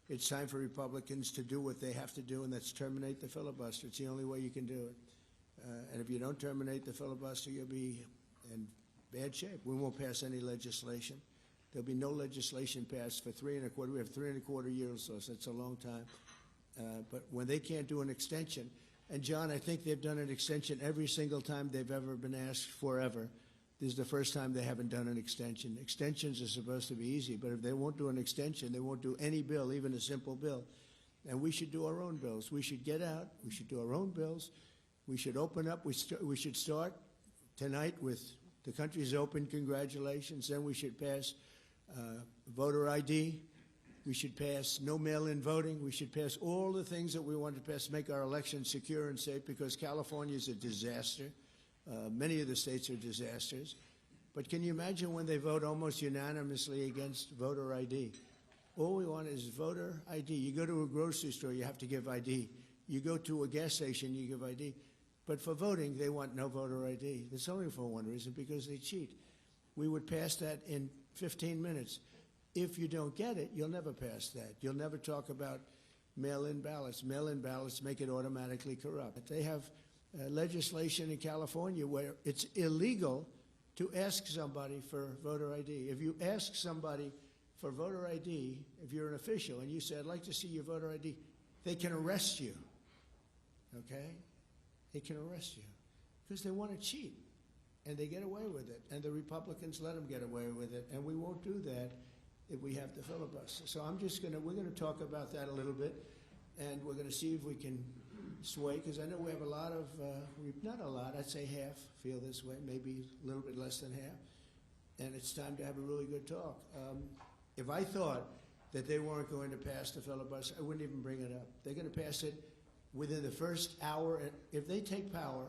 it's time for Republicans to do what they have to do, and that's terminate the filibuster. It's the only way you can do it. And if you don't terminate the filibuster, you'll be in bad shape. We won't pass any legislation. There'll be no legislation passed for 3 1/4. We have 3 1/4 years, so that's a long time. But when they can't do an extension, and John, I think they've done an extension every single time they've ever been asked forever. This is the first time they haven't done an extension. Extensions are supposed to be easy, but if they won't do an extension, they won't do any bill, even a simple bill. And we should do our own bills. We should get out. We should do our own bills. We should open up. We should start tonight with the country's open, congratulations. Then we should pass voter ID. We should pass no mail-in voting. We should pass all the things that we want to pass, make our elections secure and safe, because California is a disaster. Many of the states are disasters. But can you imagine when they vote almost unanimously against voter ID? All we want is voter ID. You go to a grocery store, you have to give ID. You go to a gas station, you give ID. But for voting, they want no voter ID. That's only for one reason, because they cheat. We would pass that in 15 minutes. If you don't get it, you'll never pass that. You'll never talk about mail-in ballots. Mail-in ballots make it automatically corrupt. They have legislation in California where it's illegal to ask somebody for voter ID. If you ask somebody for voter ID, if you're an official, and you say, I'd like to see your voter ID, they can arrest you, okay? They can arrest you because they want to cheat, and they get away with it, and the Republicans let them get away with it, and we won't do that if we have the filibuster. So we're going to talk about that a little bit, and we're going to see if we can sway, because I know we have a lot of, not a lot, I'd say half feel this way, maybe a little bit less than half, and it's time to have a really good talk. If I thought that they weren't going to pass the filibuster, I wouldn't even bring it up. They're going to pass it within the first hour. If they take power,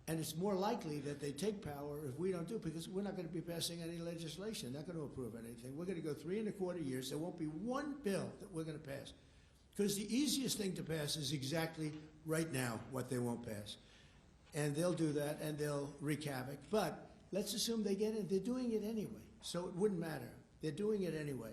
and it's more likely that they take power if we don't do it, because we're not going to be passing any legislation, not going to approve anything. We're going to go 3 1/4 years. There won't be one bill that we're going to pass, because the easiest thing to pass is exactly right now what they won't pass. And they'll do that, and they'll wreak havoc. But let's assume they get it. They're doing it anyway, so it wouldn't matter. They're doing it anyway.